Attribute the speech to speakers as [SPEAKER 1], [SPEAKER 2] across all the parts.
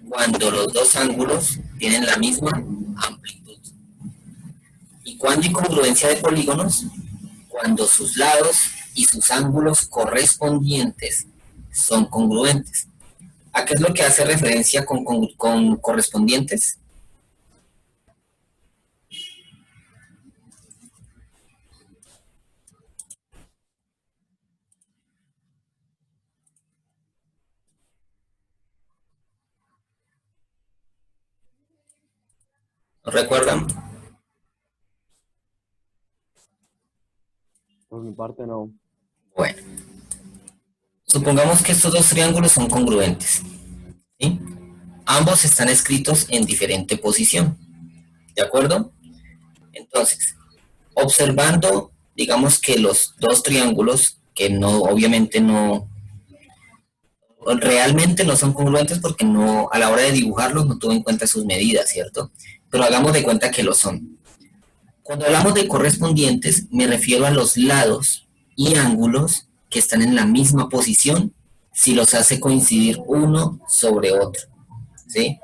[SPEAKER 1] Cuando los dos ángulos tienen la misma amplitud. ¿Y cuándo hay congruencia de polígonos? Cuando sus lados y sus ángulos correspondientes son congruentes. ¿A qué es lo que hace referencia con correspondientes? ¿No recuerdan?
[SPEAKER 2] Por mi parte no.
[SPEAKER 1] Bueno, supongamos que estos dos triángulos son congruentes, ¿sí? Ambos están escritos en diferente posición, ¿de acuerdo? Entonces, observando, digamos que los dos triángulos, que no, obviamente no, realmente no son congruentes porque no, a la hora de dibujarlos no tuve en cuenta sus medidas, ¿cierto? Pero hagamos de cuenta que lo son. Cuando hablamos de correspondientes, me refiero a los lados y ángulos que están en la misma posición si los hace coincidir uno sobre otro, ¿sí?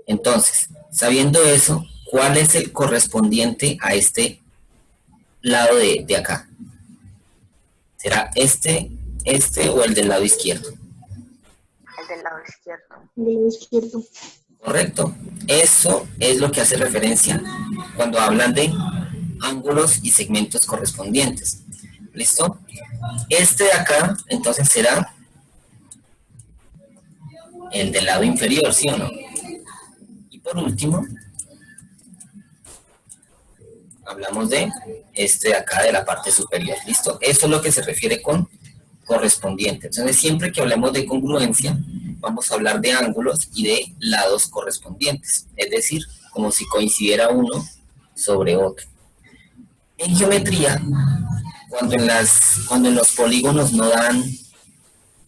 [SPEAKER 1] Entonces, sabiendo eso, ¿cuál es el correspondiente a este lado de acá? ¿Será este o el del lado izquierdo?
[SPEAKER 3] El del lado izquierdo.
[SPEAKER 4] El lado izquierdo.
[SPEAKER 1] Correcto. Eso es lo que hace referencia cuando hablan de ángulos y segmentos correspondientes. ¿Listo? Este de acá, entonces, será el del lado inferior, ¿sí o no? Y por último, hablamos de este de acá, de la parte superior. ¿Listo? Eso es lo que se refiere con correspondiente. Entonces, siempre que hablemos de congruencia, vamos a hablar de ángulos y de lados correspondientes. Es decir, como si coincidiera uno sobre otro. En geometría, cuando en los polígonos no dan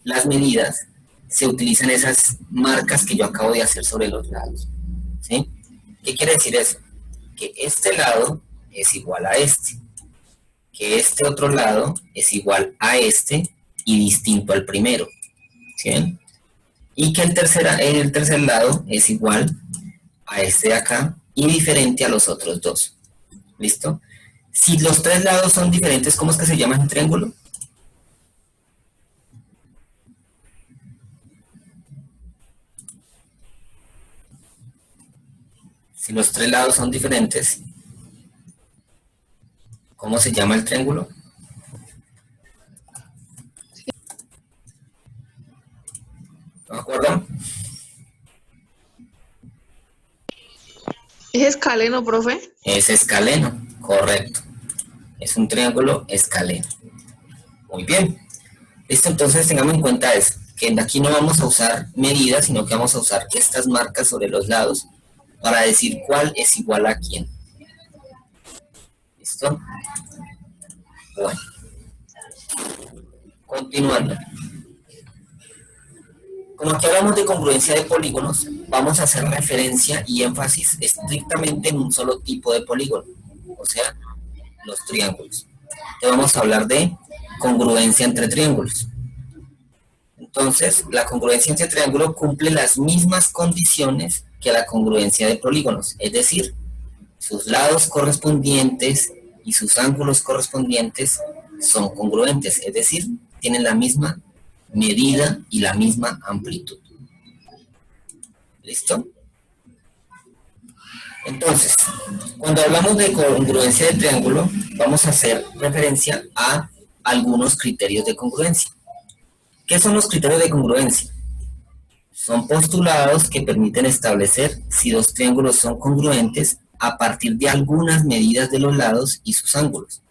[SPEAKER 1] las medidas, se utilizan esas marcas que yo acabo de hacer sobre los lados, ¿sí? ¿Qué quiere decir eso? Que este lado es igual a este, que este otro lado es igual a este y distinto al primero, ¿sí? Y que el tercer lado es igual a este de acá y diferente a los otros dos, ¿listo? Si los tres lados son diferentes, ¿cómo es que se llama un triángulo? Si los tres lados son diferentes, ¿cómo se llama el triángulo? ¿No me acuerdo?
[SPEAKER 4] ¿Es escaleno, profe?
[SPEAKER 1] Es escaleno, correcto. Es un triángulo escaleno. Muy bien. Listo, entonces tengamos en cuenta eso, que aquí no vamos a usar medidas, sino que vamos a usar estas marcas sobre los lados para decir cuál es igual a quién. ¿Listo? Bueno. Continuando. Como aquí hablamos de congruencia de polígonos, vamos a hacer referencia y énfasis estrictamente en un solo tipo de polígono, o sea, los triángulos. Entonces vamos a hablar de congruencia entre triángulos. Entonces, la congruencia entre triángulos cumple las mismas condiciones que la congruencia de polígonos, es decir, sus lados correspondientes y sus ángulos correspondientes son congruentes, es decir, tienen la misma medida y la misma amplitud. ¿Listo? Entonces, cuando hablamos de congruencia de triángulo, vamos a hacer referencia a algunos criterios de congruencia. ¿Qué son los criterios de congruencia? Son postulados que permiten establecer si dos triángulos son congruentes a partir de algunas medidas de los lados y sus ángulos.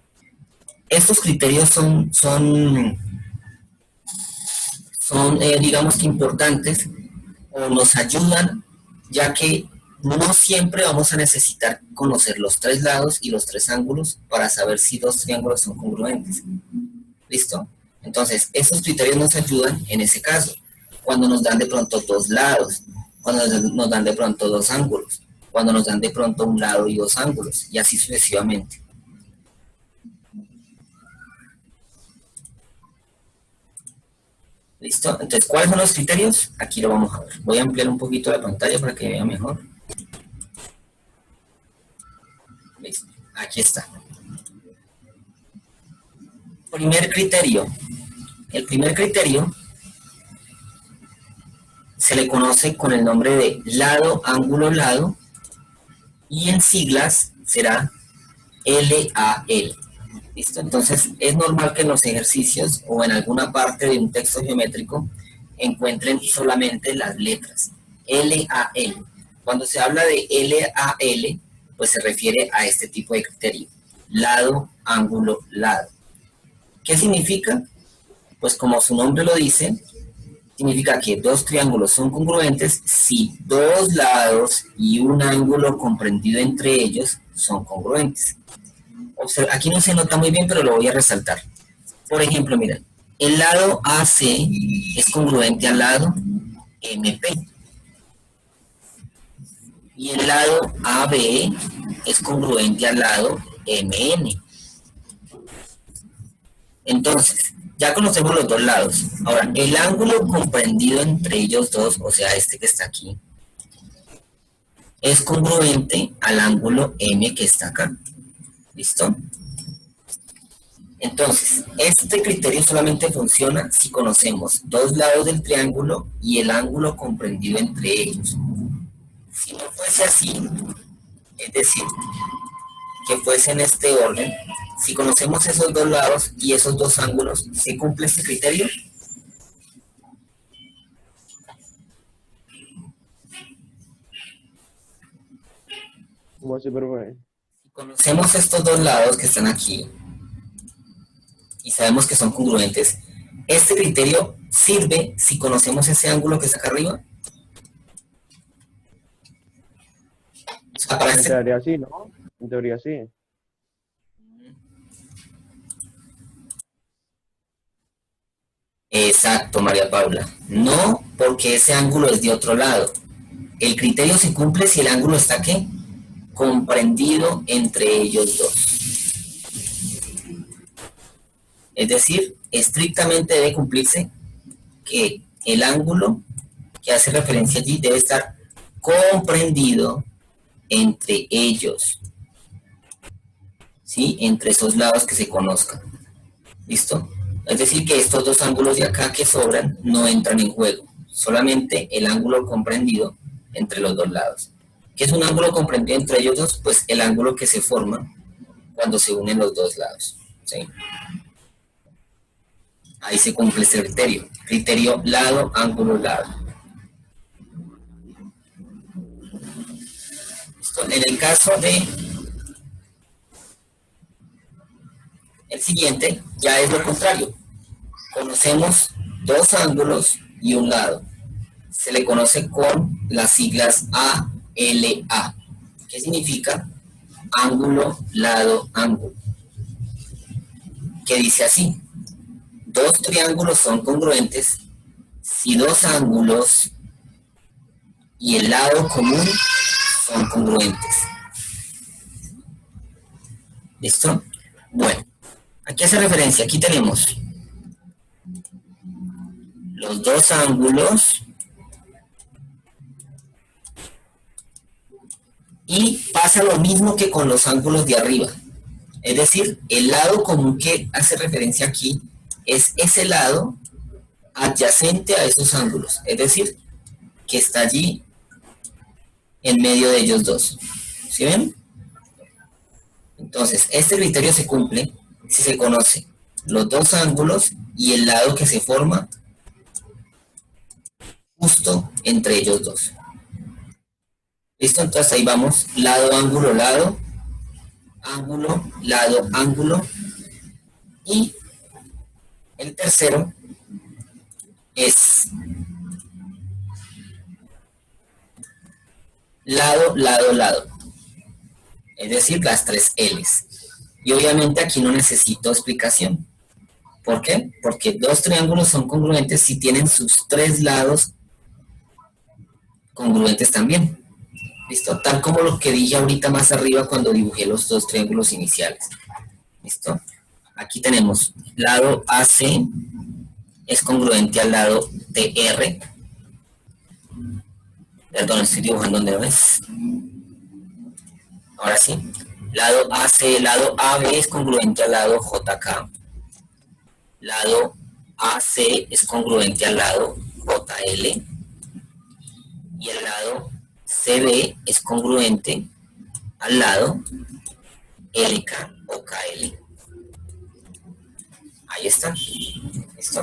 [SPEAKER 1] Estos criterios son digamos que importantes o nos ayudan, ya que no siempre vamos a necesitar conocer los tres lados y los tres ángulos para saber si dos triángulos son congruentes. ¿Listo? Entonces, estos criterios nos ayudan en ese caso, cuando nos dan de pronto dos lados, cuando nos dan de pronto dos ángulos, cuando nos dan de pronto un lado y dos ángulos, y así sucesivamente. ¿Listo? Entonces, ¿cuáles son los criterios? Aquí lo vamos a ver. Voy a ampliar un poquito la pantalla para que vea mejor. Listo. Aquí está. Primer criterio. El primer criterio se le conoce con el nombre de lado, ángulo, lado, y en siglas será LAL. ¿Listo? Entonces, es normal que en los ejercicios o en alguna parte de un texto geométrico encuentren solamente las letras LAL. Cuando se habla de LAL, pues se refiere a este tipo de criterio. Lado, ángulo, lado. ¿Qué significa? Pues como su nombre lo dice, significa que dos triángulos son congruentes si dos lados y un ángulo comprendido entre ellos son congruentes. Observa, aquí no se nota muy bien, pero lo voy a resaltar. Por ejemplo, miren, el lado AC es congruente al lado MP. Y el lado AB es congruente al lado MN. Entonces, ya conocemos los dos lados. Ahora, el ángulo comprendido entre ellos dos, o sea, este que está aquí, es congruente al ángulo M que está acá. ¿Listo? Entonces, este criterio solamente funciona si conocemos dos lados del triángulo y el ángulo comprendido entre ellos. Si no fuese así, es decir, que fuese en este orden, si conocemos esos dos lados y esos dos ángulos, ¿se cumple este criterio?
[SPEAKER 2] ¿Cómo así, profe?
[SPEAKER 1] Si conocemos estos dos lados que están aquí y sabemos que son congruentes, ¿este criterio sirve si conocemos ese ángulo que está acá arriba? O sea, para
[SPEAKER 2] En teoría sí, ¿no? En teoría sí.
[SPEAKER 1] Exacto, María Paula. No, porque ese ángulo es de otro lado. El criterio se cumple si el ángulo está, ¿qué? Comprendido entre ellos dos. Es decir, estrictamente debe cumplirse que el ángulo que hace referencia allí debe estar comprendido entre ellos. ¿Sí? Entre esos lados que se conozcan. ¿Listo? Es decir, que estos dos ángulos de acá que sobran no entran en juego. Solamente el ángulo comprendido entre los dos lados. ¿Qué es un ángulo comprendido entre ellos dos? Pues el ángulo que se forma cuando se unen los dos lados. ¿Sí? Ahí se cumple este criterio. Criterio lado, ángulo, lado. ¿Listo? En el caso de el siguiente, ya es lo contrario. Conocemos dos ángulos y un lado. Se le conoce con las siglas ALA. ¿Qué significa? Ángulo, lado, ángulo. Que dice así. Dos triángulos son congruentes si dos ángulos y el lado común son congruentes. ¿Listo? Bueno, aquí hace referencia. Aquí tenemos los dos ángulos y pasa lo mismo que con los ángulos de arriba. Es decir, el lado común que hace referencia aquí es ese lado adyacente a esos ángulos. Es decir, que está allí en medio de ellos dos. ¿Sí ven? Entonces, este criterio se cumple si se conoce los dos ángulos y el lado que se forma justo entre ellos dos. ¿Listo? Entonces ahí vamos, lado, ángulo, lado, ángulo, lado, ángulo. Y el tercero es lado, lado, lado. Es decir, las tres L's. Y obviamente aquí no necesito explicación. ¿Por qué? Porque dos triángulos son congruentes si tienen sus tres lados congruentes también. ¿Listo? Tal como lo que dije ahorita más arriba cuando dibujé los dos triángulos iniciales. ¿Listo? Aquí tenemos lado AC es congruente al lado de R. Perdón, estoy dibujando donde no es. Ahora sí. Lado AC, lado AB es congruente al lado JK. Lado AC es congruente al lado JL. Y el lado CB es congruente al lado LK o KL. Ahí está. ¿Listo?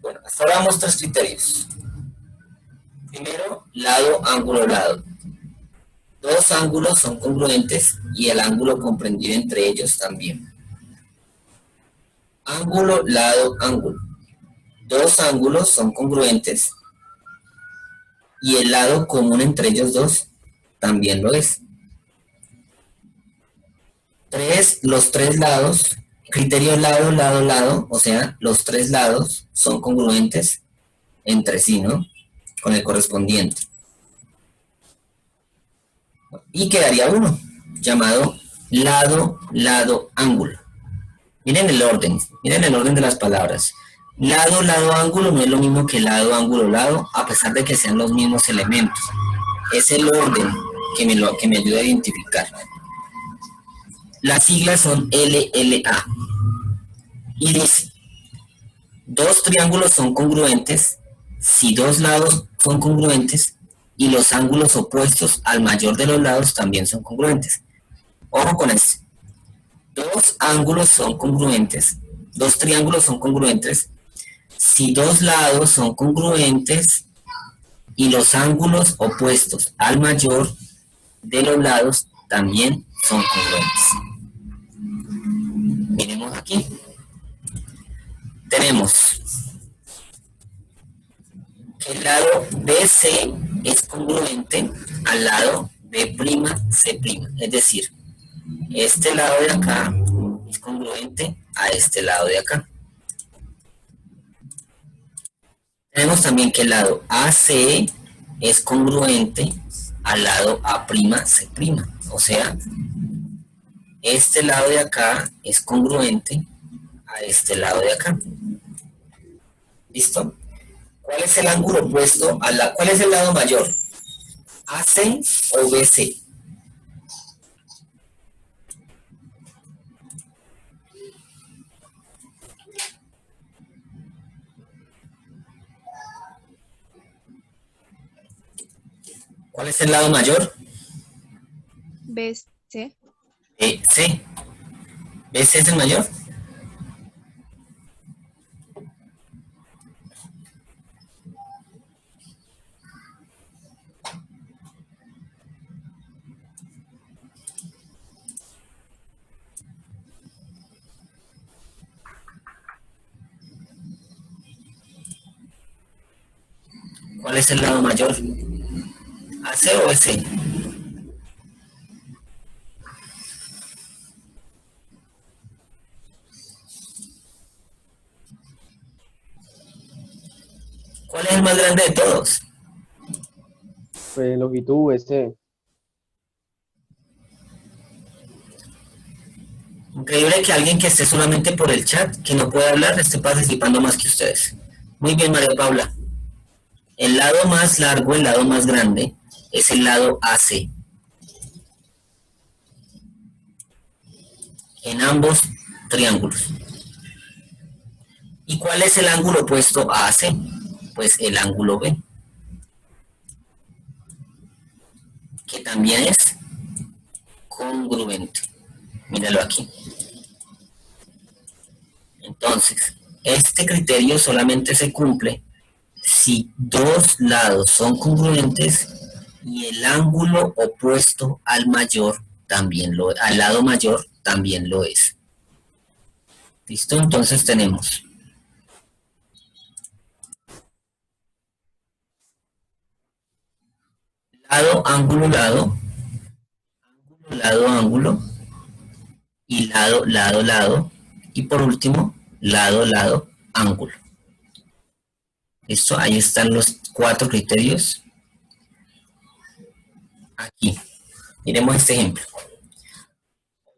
[SPEAKER 1] Bueno, hasta ahora vamos 3 criterios. Primero, lado, ángulo, lado. Dos ángulos son congruentes y el ángulo comprendido entre ellos también. Ángulo, lado, ángulo. Dos ángulos son congruentes y el lado común entre ellos dos también lo es. Los tres lados, criterio lado, lado, lado, o sea, los tres lados son congruentes entre sí, ¿no? Con el correspondiente. Y quedaría uno, llamado lado, lado, ángulo. Miren el orden de las palabras. Lado, lado, ángulo no es lo mismo que lado, ángulo, lado, a pesar de que sean los mismos elementos. Es el orden que me ayuda a identificar. Las siglas son LLA. Y dice, dos triángulos son congruentes si dos lados son congruentes y los ángulos opuestos al mayor de los lados también son congruentes. Ojo con esto. Dos ángulos son congruentes, dos triángulos son congruentes si dos lados son congruentes y los ángulos opuestos al mayor de los lados también son congruentes. Miremos aquí. Tenemos que el lado BC es congruente al lado B'C', es decir, este lado de acá es congruente a este lado de acá. Tenemos también que el lado AC es congruente al lado A'C', o sea, este lado de acá es congruente a este lado de acá. ¿Listo? ¿Cuál es el ángulo opuesto a la... ¿Cuál es el lado mayor? ¿AC o BC? ¿Cuál es el lado mayor?
[SPEAKER 4] BC.
[SPEAKER 1] BC. ¿BC es el mayor? ¿Cuál es el lado mayor? ¿AC o BC? ¿Cuál es el más grande de todos?
[SPEAKER 2] Pues longitud,
[SPEAKER 1] Increíble que alguien que esté solamente por el chat, que no puede hablar, esté participando más que ustedes. Muy bien, María Paula. El lado más largo, el lado más grande, es el lado AC. En ambos triángulos. ¿Y cuál es el ángulo opuesto a AC? Pues el ángulo B. Que también es congruente. Míralo aquí. Entonces, este criterio solamente se cumple si dos lados son congruentes y el ángulo opuesto al mayor también al lado mayor también lo es. ¿Listo? Entonces tenemos lado, ángulo, lado, lado, ángulo, y lado, lado, lado, y por último, lado, lado, ángulo. ¿Listo? Ahí están los 4 criterios. Aquí. Miremos este ejemplo.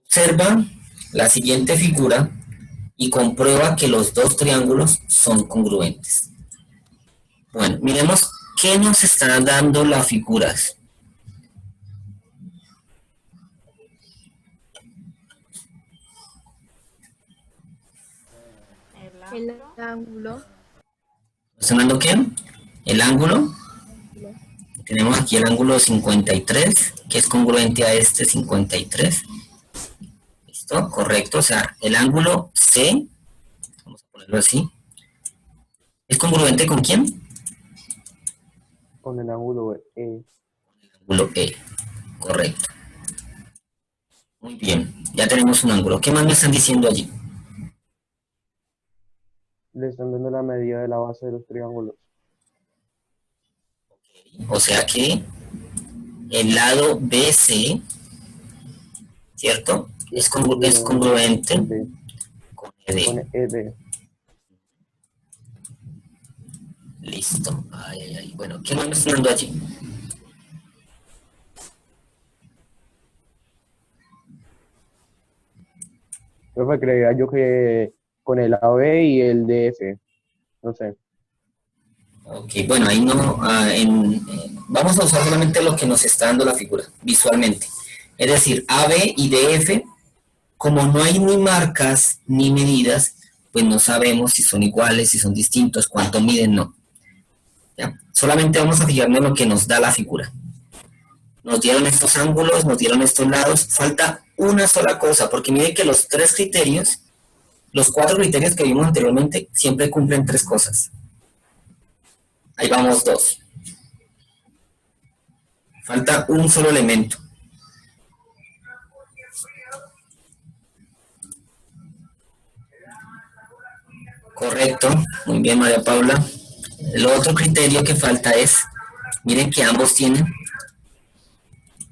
[SPEAKER 1] Observa la siguiente figura y comprueba que los dos triángulos son congruentes. Bueno, miremos qué nos están dando las figuras.
[SPEAKER 5] El ángulo.
[SPEAKER 1] ¿Están dando qué? El ángulo. Tenemos aquí el ángulo 53, que es congruente a este 53. ¿Listo? Correcto. O sea, el ángulo C, vamos a ponerlo así, ¿es congruente con quién?
[SPEAKER 2] Con el ángulo E.
[SPEAKER 1] Ángulo E. Correcto. Muy bien. Ya tenemos un ángulo. ¿Qué más me están diciendo allí?
[SPEAKER 2] Le están dando la medida de la base de los triángulos.
[SPEAKER 1] O sea que el lado BC, ¿cierto? Es congruente
[SPEAKER 2] ED,
[SPEAKER 1] con
[SPEAKER 2] con
[SPEAKER 1] ED.
[SPEAKER 2] ED.
[SPEAKER 1] Listo. Ay, ay, ay. Bueno, ¿qué más me están dando allí?
[SPEAKER 2] Profe, creía yo que con el AB y el DF. No sé.
[SPEAKER 1] Ok, bueno, ahí no, vamos a usar solamente lo que nos está dando la figura visualmente. Es decir, AB y DF, como no hay ni marcas ni medidas, pues no sabemos si son iguales, si son distintos, cuánto miden, no. ¿Ya? Solamente vamos a fijarnos en lo que nos da la figura. Nos dieron estos ángulos, nos dieron estos lados, falta una sola cosa, porque mire que los tres criterios, los cuatro criterios que vimos anteriormente, siempre cumplen tres cosas. Ahí vamos dos. Falta un solo elemento. Correcto, muy bien María Paula. El otro criterio que falta es, miren que ambos tienen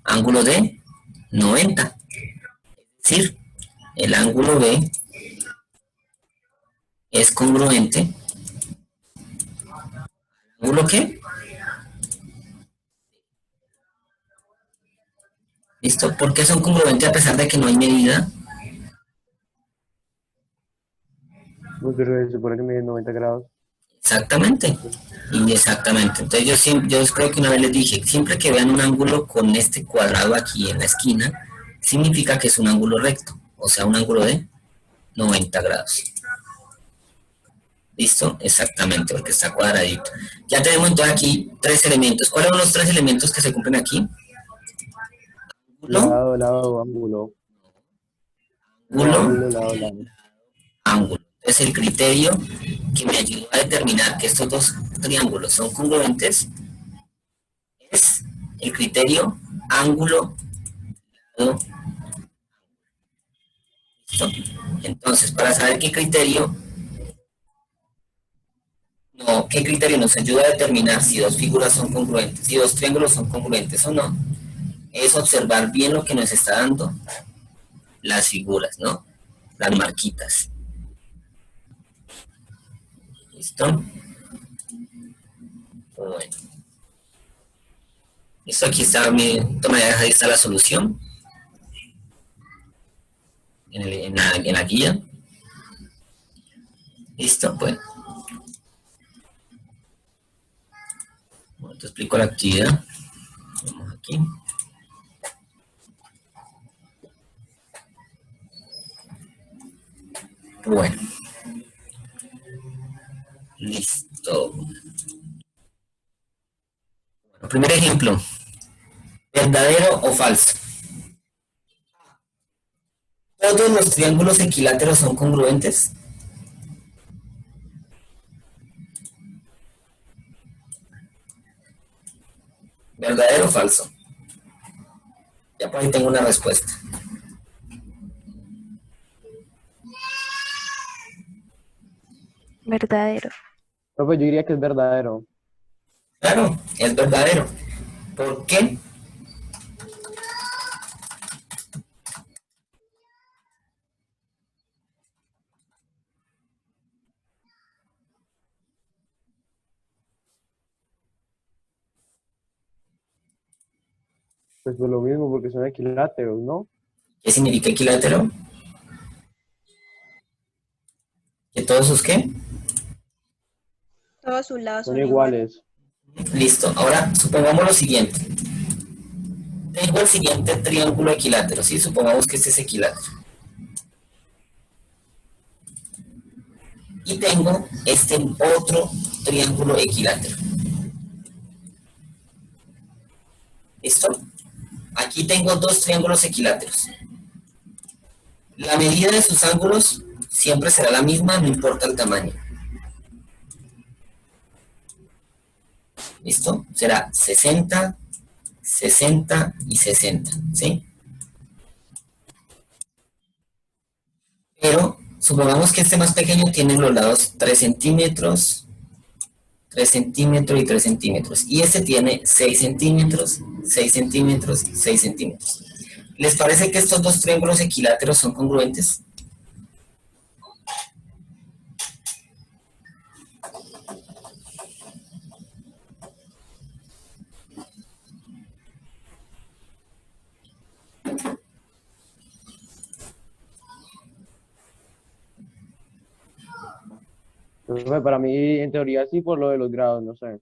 [SPEAKER 1] ángulo de 90. Es decir, el ángulo B es congruente. ¿Ángulo qué? ¿Listo? ¿Por qué son congruentes a pesar de que no hay medida?
[SPEAKER 2] Porque se supone que mide 90 grados.
[SPEAKER 1] Exactamente. Y exactamente. Entonces yo creo que una vez les dije, siempre que vean un ángulo con este cuadrado aquí en la esquina, significa que es un ángulo recto, o sea, un ángulo de 90 grados. ¿Listo? Exactamente, porque está cuadradito. Ya tenemos entonces aquí tres elementos. ¿Cuáles son los tres elementos que se cumplen aquí? Ángulo,
[SPEAKER 2] Lado, ángulo. No,
[SPEAKER 1] ángulo,
[SPEAKER 2] ángulo, lado.
[SPEAKER 1] ángulo. Es el criterio que me ayuda a determinar que estos dos triángulos son congruentes. Es el criterio ángulo, lado. ¿Listo? Entonces, para saber qué criterio nos ayuda a determinar si dos figuras son congruentes, si dos triángulos son congruentes o no, es observar bien lo que nos está dando las figuras, ¿no? Las marquitas. ¿Listo? Bueno. Listo, aquí está ahí está la solución en la guía. Listo, pues. Bueno, te explico la actividad. Vamos aquí. Bueno. Listo. Bueno, primer ejemplo. ¿Verdadero o falso? ¿Todos los triángulos equiláteros son congruentes? ¿Verdadero o falso? Ya por ahí tengo una respuesta.
[SPEAKER 5] Verdadero.
[SPEAKER 2] Profe, yo diría que es verdadero.
[SPEAKER 1] Claro, es verdadero. ¿Por qué?
[SPEAKER 2] Pues por lo mismo, porque son equiláteros, ¿no?
[SPEAKER 1] ¿Qué significa equilátero? todos sus qué.
[SPEAKER 5] Todos sus lados
[SPEAKER 2] Son iguales.
[SPEAKER 1] Listo. Ahora supongamos lo siguiente. Tengo el siguiente triángulo equilátero, ¿sí? Supongamos que este es equilátero. Y tengo este otro triángulo equilátero. ¿Listo? Aquí tengo dos triángulos equiláteros. La medida de sus ángulos siempre será la misma, no importa el tamaño. ¿Listo? Será 60, 60 y 60, ¿sí? Pero supongamos que este más pequeño tiene los lados 3 centímetros, 3 centímetros y 3 centímetros. Y este tiene 6 centímetros, 6 centímetros, 6 centímetros. ¿Les parece que estos dos triángulos equiláteros son congruentes?
[SPEAKER 2] Profe, para mí, en teoría sí, por lo de los grados, no sé.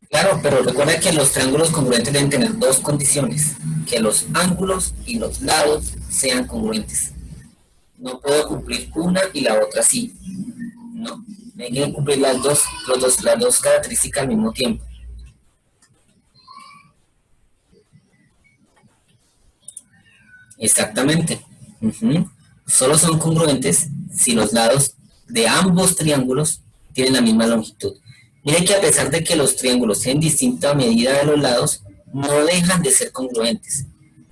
[SPEAKER 1] Claro, pero recuerda que los triángulos congruentes deben tener dos condiciones, que los ángulos y los lados sean congruentes. No puedo cumplir una y la otra sí. No, hay que cumplir las dos características al mismo tiempo. Exactamente. Ujú. Solo son congruentes si los lados de ambos triángulos tienen la misma longitud. Mire que a pesar de que los triángulos tienen distinta medida de los lados, no dejan de ser congruentes.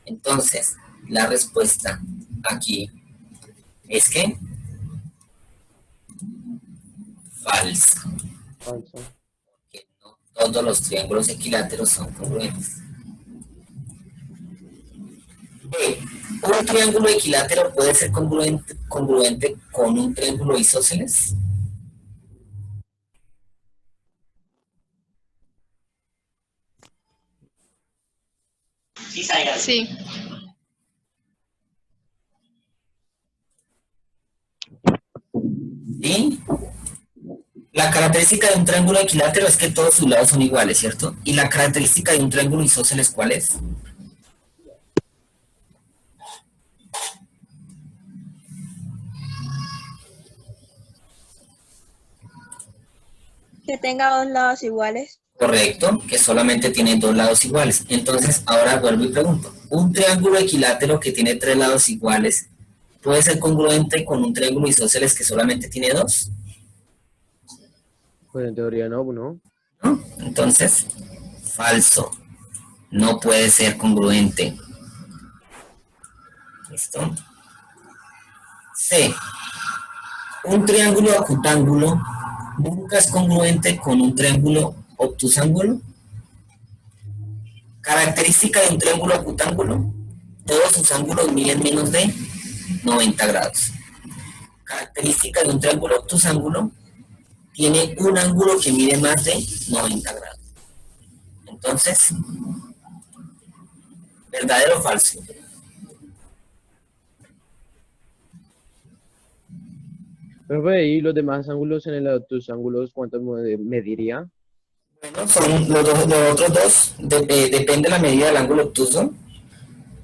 [SPEAKER 1] Entonces, la respuesta aquí es que falsa.
[SPEAKER 2] Falso.
[SPEAKER 1] Que no todos los triángulos equiláteros son congruentes. B. ¿Un triángulo equilátero puede ser congruente con un triángulo isósceles?
[SPEAKER 4] Sí.
[SPEAKER 1] ¿Sí? La característica de un triángulo equilátero es que todos sus lados son iguales, ¿cierto? ¿Y la característica de un triángulo isósceles cuál es?
[SPEAKER 5] Que tenga dos lados iguales.
[SPEAKER 1] Correcto, que solamente tiene dos lados iguales. Entonces, ahora vuelvo y pregunto, ¿un triángulo equilátero que tiene tres lados iguales puede ser congruente con un triángulo isósceles que solamente tiene dos?
[SPEAKER 2] Pues en teoría no, ¿no?
[SPEAKER 1] ¿No? Entonces, falso. No puede ser congruente. ¿Listo? C. Un triángulo acutángulo nunca es congruente con un triángulo obtusángulo. Característica de un triángulo acutángulo: todos sus ángulos miden menos de 90 grados. Característica de un triángulo obtusángulo: tiene un ángulo que mide más de 90 grados. Entonces, ¿verdadero o falso?
[SPEAKER 2] Profe, ¿y los demás ángulos en tus ángulos cuántos mediría?
[SPEAKER 1] Bueno, son los otros dos, depende de la medida del ángulo obtuso,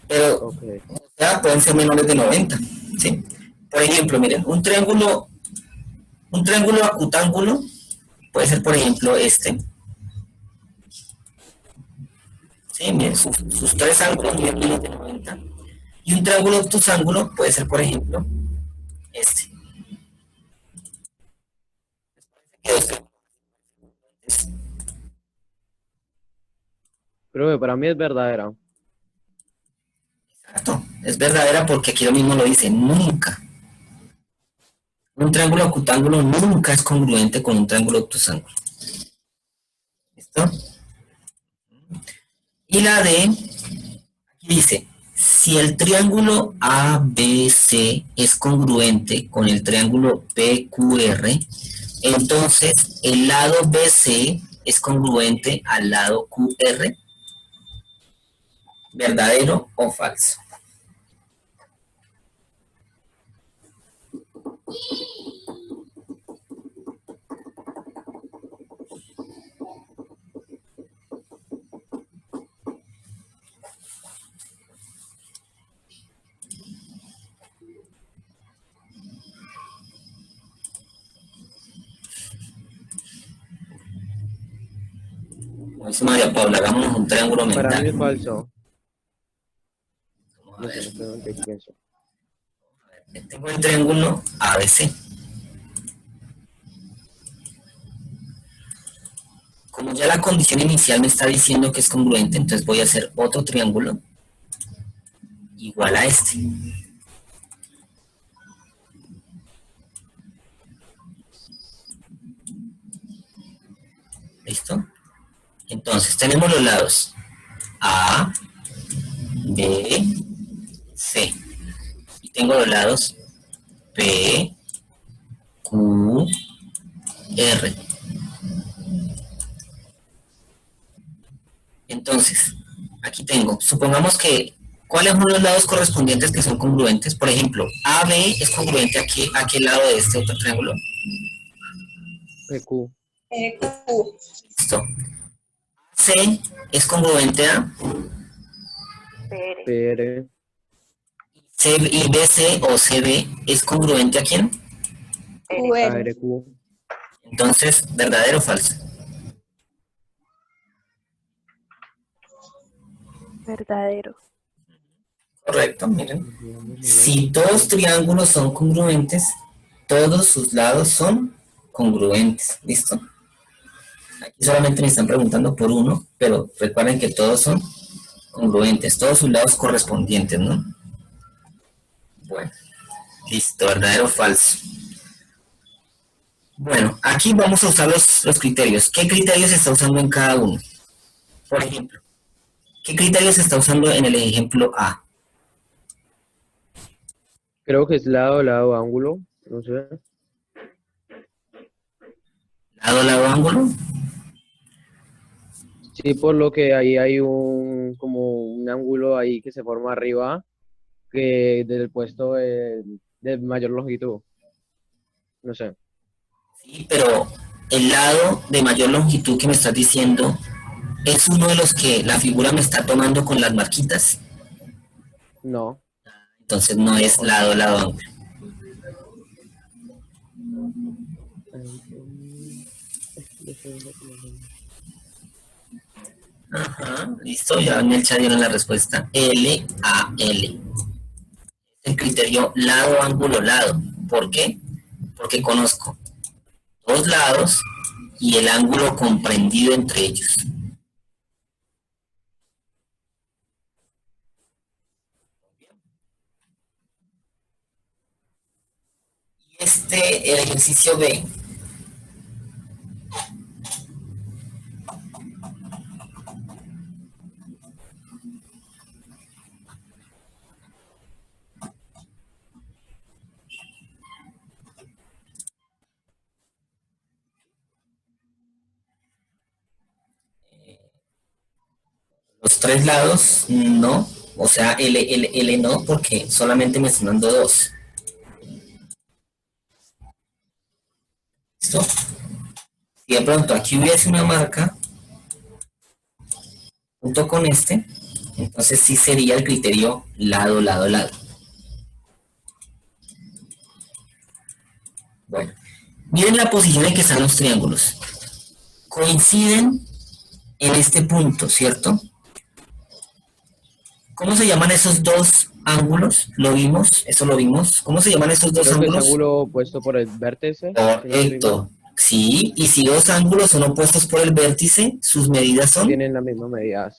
[SPEAKER 1] pero
[SPEAKER 2] Ok.
[SPEAKER 1] o sea, pueden ser menores de 90, ¿sí? Por ejemplo, miren, un triángulo acutángulo puede ser, por ejemplo, este. ¿Sí? Miren, sus tres ángulos miden menos de 90. Y un triángulo obtusángulo puede ser, por ejemplo, este.
[SPEAKER 2] Profe, para mí es verdadera.
[SPEAKER 1] Exacto, es verdadera porque aquí lo mismo lo dice, nunca. Un triángulo acutángulo nunca es congruente con un triángulo obtusángulo. ¿Listo? Y la D, aquí dice, si el triángulo ABC es congruente con el triángulo PQR, entonces el lado BC es congruente al lado QR. ¿Verdadero o falso? Como dice María Paula, hagamos un triángulo
[SPEAKER 2] Para mí es
[SPEAKER 1] mental.
[SPEAKER 2] falso.
[SPEAKER 1] Vamos a
[SPEAKER 2] No sé,
[SPEAKER 1] ver.
[SPEAKER 2] no sé qué pienso.
[SPEAKER 1] Tengo el triángulo ABC. Como ya la condición inicial me está diciendo que es congruente, entonces voy a hacer otro triángulo igual a este. ¿Listo? Entonces tenemos los lados A, B, C. Y tengo los lados P, Q, R. Entonces, aquí tengo, supongamos que, ¿cuáles son los lados correspondientes que son congruentes? Por ejemplo, AB es congruente a qué lado de este otro triángulo.
[SPEAKER 2] PQ.
[SPEAKER 5] Q.
[SPEAKER 1] Listo. C es congruente a
[SPEAKER 3] PR.
[SPEAKER 2] PR.
[SPEAKER 1] C y BC o CB es congruente a quién.
[SPEAKER 5] QR.
[SPEAKER 2] ARQ.
[SPEAKER 1] Entonces, ¿verdadero o falso?
[SPEAKER 3] Verdadero.
[SPEAKER 1] Correcto, miren. Si todos triángulos son congruentes, todos sus lados son congruentes. ¿Listo? Aquí solamente me están preguntando por uno, pero recuerden que todos son congruentes, todos sus lados correspondientes, ¿no? Bueno, listo, verdadero o falso. Bueno, aquí vamos a usar los criterios. ¿Qué criterios se está usando en cada uno? Por ejemplo, ¿qué criterios se está usando en el ejemplo A?
[SPEAKER 2] Creo que es lado, ángulo. No sé.
[SPEAKER 1] Lado, ángulo.
[SPEAKER 2] Sí, por lo que ahí hay como un ángulo ahí que se forma arriba, que del puesto de mayor longitud. No sé.
[SPEAKER 1] Sí, pero el lado de mayor longitud que me estás diciendo es uno de los que la figura me está tomando con las marquitas.
[SPEAKER 2] No.
[SPEAKER 1] Entonces no es lado, ángulo. Ajá, listo, ya en el chat dieron la respuesta. L, A, L. El criterio lado, ángulo, lado. ¿Por qué? Porque conozco dos lados y el ángulo comprendido entre ellos. Y el ejercicio B, los tres lados no, o sea, L no, porque solamente me están dando dos. ¿Listo? Si de pronto aquí hubiese una marca junto con este, entonces sí sería el criterio lado, lado. Bueno, miren la posición en que están los triángulos. Coinciden en este punto, ¿cierto? ¿Cómo se llaman esos dos ángulos? ¿Lo vimos? ¿Eso lo vimos? ¿Cómo se llaman esos dos
[SPEAKER 2] Creo que es
[SPEAKER 1] ángulos?
[SPEAKER 2] ángulo opuesto por el vértice.
[SPEAKER 1] Correcto. Sí, y si dos ángulos son opuestos por el vértice, sus medidas son
[SPEAKER 2] Tienen la misma medida.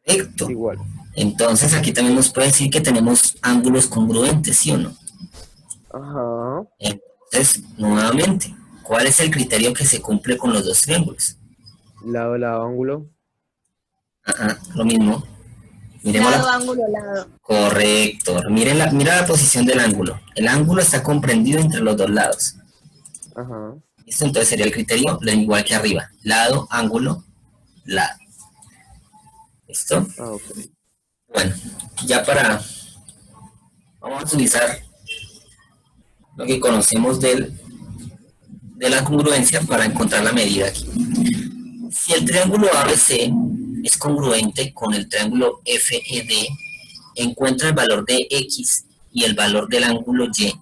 [SPEAKER 1] correcto.
[SPEAKER 2] Igual.
[SPEAKER 1] Entonces aquí también nos puede decir que tenemos ángulos congruentes, ¿sí o no?
[SPEAKER 2] Ajá.
[SPEAKER 1] Entonces, nuevamente, ¿cuál es el criterio que se cumple con los dos triángulos?
[SPEAKER 2] Lado, ángulo.
[SPEAKER 1] Ajá, lo mismo. Miremos
[SPEAKER 5] Lado,
[SPEAKER 1] la...
[SPEAKER 5] ángulo, lado.
[SPEAKER 1] Correcto. Mira la posición del ángulo. El ángulo está comprendido entre los dos lados.
[SPEAKER 2] Ajá.
[SPEAKER 1] ¿Listo? Entonces sería el criterio lo igual que arriba. Lado, ángulo, lado. ¿Listo?
[SPEAKER 2] Ah, ok.
[SPEAKER 1] Bueno, ya vamos a utilizar lo que conocemos de la congruencia para encontrar la medida aquí. Si el triángulo ABC es congruente con el triángulo FED, encuentra el valor de X y el valor del ángulo Y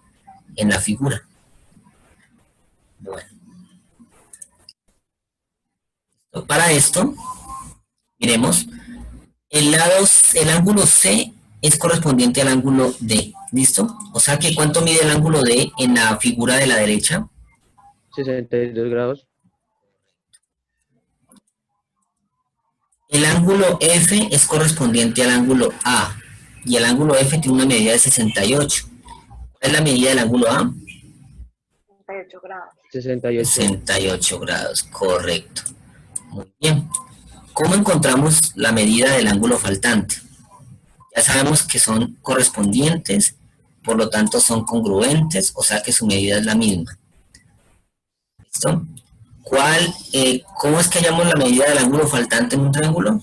[SPEAKER 1] en la figura. Bueno. Para esto, Miremos. El ángulo C es correspondiente al ángulo D. ¿Listo? O sea que ¿cuánto mide el ángulo D en la figura de la derecha?
[SPEAKER 2] 62 grados.
[SPEAKER 1] El ángulo F es correspondiente al ángulo A. Y el ángulo F tiene una medida de 68. ¿Cuál es la medida del ángulo A?
[SPEAKER 3] 68 grados.
[SPEAKER 2] 68.
[SPEAKER 1] 68 grados, correcto. Muy bien. ¿Cómo encontramos la medida del ángulo faltante? Ya sabemos que son correspondientes, por lo tanto son congruentes, o sea que su medida es la misma. ¿Listo? ¿Cómo es que hallamos la medida del ángulo faltante en un triángulo?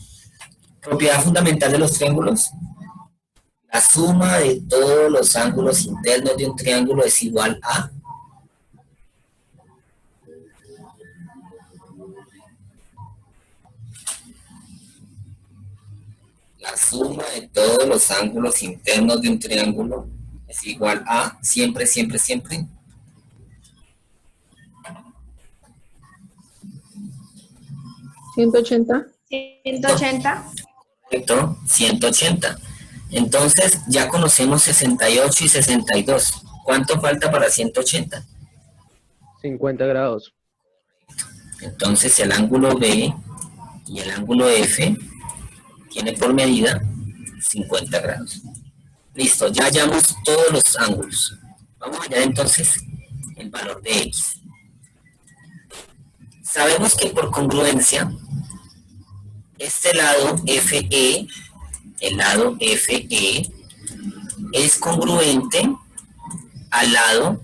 [SPEAKER 1] Propiedad fundamental de los triángulos. La suma de todos los ángulos internos de un triángulo es igual a... La suma de todos los ángulos internos de un triángulo es igual a, siempre, siempre, siempre,
[SPEAKER 4] 180.
[SPEAKER 5] 180.
[SPEAKER 1] correcto, 180. Entonces ya conocemos 68 y 62. ¿Cuánto falta para 180?
[SPEAKER 2] 50 grados.
[SPEAKER 1] Entonces el ángulo B y el ángulo F tiene por medida 50 grados. Listo, ya hallamos todos los ángulos. Vamos a hallar entonces el valor de X. Sabemos que por congruencia, este lado FE, el lado FE, es congruente al lado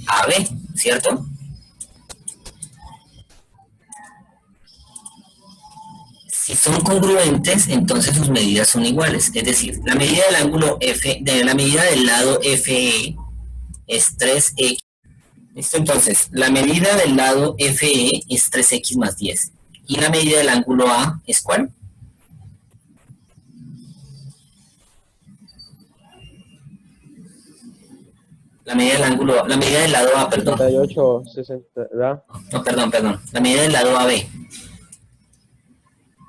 [SPEAKER 1] AB, ¿cierto? Si son congruentes, entonces sus medidas son iguales. Es decir, la medida del ángulo F, la medida del lado FE es 3X. ¿Listo? Entonces, la medida del lado FE es 3X más 10. ¿Y la medida del ángulo A es cuál? La medida del lado A, perdón.
[SPEAKER 2] 68, 60, ¿verdad?
[SPEAKER 1] No, perdón. La medida del lado AB.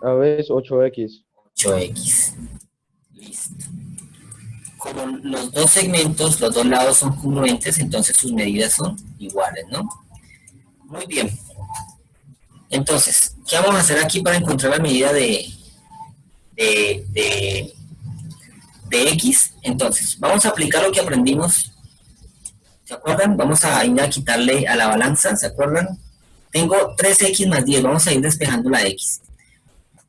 [SPEAKER 2] A veces 8X.
[SPEAKER 1] 8X. Listo. Como los dos segmentos, los dos lados son congruentes, entonces sus medidas son iguales, ¿no? Muy bien. Entonces, ¿qué vamos a hacer aquí para encontrar la medida de X? Entonces, vamos a aplicar lo que aprendimos. ¿Se acuerdan? Vamos a ir a quitarle a la balanza, ¿se acuerdan? Tengo 3X más 10, vamos a ir despejando la X.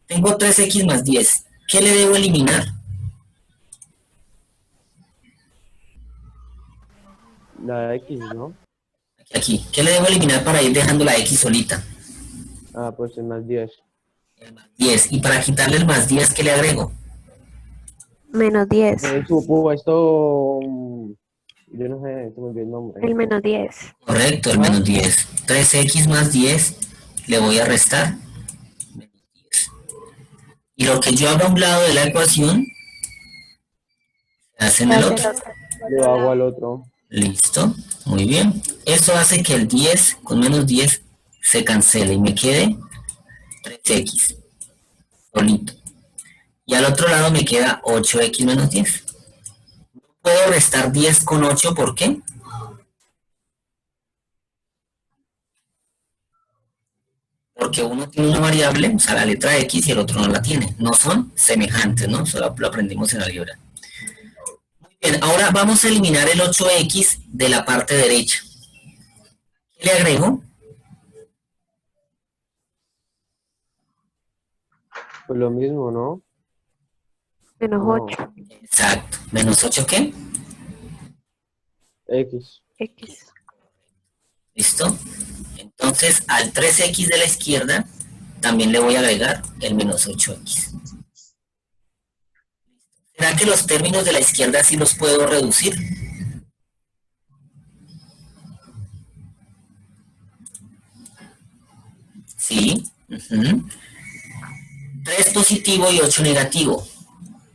[SPEAKER 1] Tengo 3X más 10. ¿Qué le debo eliminar?
[SPEAKER 2] La X, ¿no?
[SPEAKER 1] Aquí. ¿Qué le debo eliminar para ir dejando la X solita?
[SPEAKER 2] Ah, pues el más 10.
[SPEAKER 1] El más 10. Y para quitarle el más 10, ¿qué le agrego?
[SPEAKER 3] Menos 10.
[SPEAKER 2] Supo esto, yo no sé, se me olvidó el nombre.
[SPEAKER 3] El menos 10.
[SPEAKER 1] Correcto, el menos 10. 3X más 10, le voy a restar. Y lo que yo hago a un lado de la ecuación, se hace en el otro.
[SPEAKER 2] Lo hago al otro.
[SPEAKER 1] Listo, muy bien. Eso hace que el 10 con menos 10 se cancele y me quede 3X solito. Y al otro lado me queda 8X menos 10. Puedo restar 10 con 8, ¿por qué? Porque uno tiene una variable, o sea, la letra X, y el otro no la tiene. No son semejantes, ¿no? Eso lo aprendimos en álgebra. Bien, ahora vamos a eliminar el 8X de la parte derecha. ¿Qué le agrego?
[SPEAKER 2] Pues lo mismo, ¿no?
[SPEAKER 3] Menos
[SPEAKER 2] No.
[SPEAKER 3] 8.
[SPEAKER 1] Exacto. ¿Menos 8 qué?
[SPEAKER 2] X.
[SPEAKER 3] X.
[SPEAKER 1] ¿Listo? Entonces, al 3X de la izquierda, también le voy a agregar el menos 8X. ¿Será que los términos de la izquierda sí los puedo reducir? Sí. 3 positivo y 8 negativo.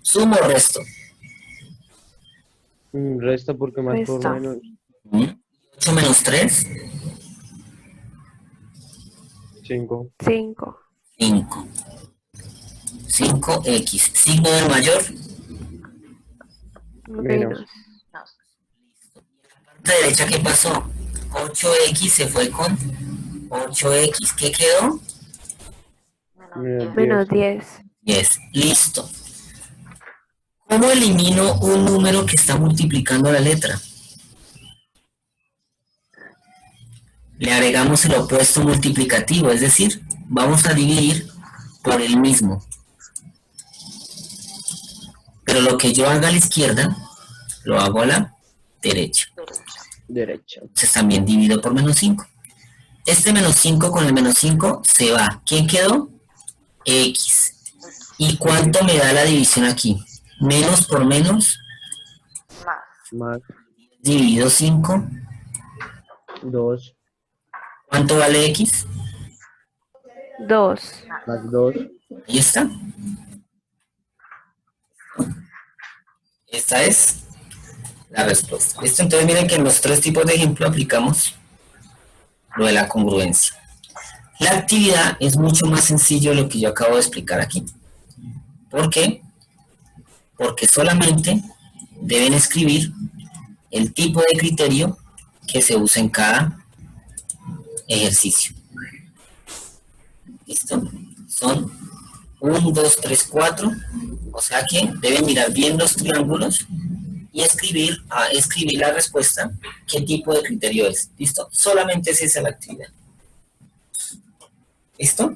[SPEAKER 1] ¿Sumo o resto?
[SPEAKER 2] Resta porque más por
[SPEAKER 3] Resta.
[SPEAKER 2] menos.
[SPEAKER 1] 8 menos 3,
[SPEAKER 2] 5.
[SPEAKER 3] 5.
[SPEAKER 1] 5. 5x. Signo del mayor.
[SPEAKER 3] Menos.
[SPEAKER 1] La derecha, ¿qué pasó? 8x se fue con 8x. ¿Qué quedó?
[SPEAKER 3] Menos 10.
[SPEAKER 1] 10. Listo. ¿Cómo elimino un número que está multiplicando la letra? Le agregamos el opuesto multiplicativo, es decir, vamos a dividir por el mismo. Pero lo que yo haga a la izquierda, lo hago a la derecha.
[SPEAKER 2] Derecha.
[SPEAKER 1] Entonces también divido por menos 5. Este menos 5 con el menos 5 se va. ¿Quién quedó? X. ¿Y cuánto me da la división aquí? Menos por menos,
[SPEAKER 2] Más
[SPEAKER 1] dividido 5.
[SPEAKER 2] 2.
[SPEAKER 1] ¿Cuánto vale X?
[SPEAKER 3] 2.
[SPEAKER 2] Más 2.
[SPEAKER 1] Ahí está. Esta es la respuesta. ¿Listo? Entonces miren que en los tres tipos de ejemplo aplicamos lo de la congruencia. La actividad es mucho más sencillo de lo que yo acabo de explicar aquí. ¿Por qué? Porque solamente deben escribir el tipo de criterio que se usa en cada ejercicio. ¿Listo? Son 1, 2, 3, 4. O sea que deben mirar bien los triángulos y escribir la respuesta, qué tipo de criterio es. ¿Listo? Solamente es esa la actividad. ¿Listo?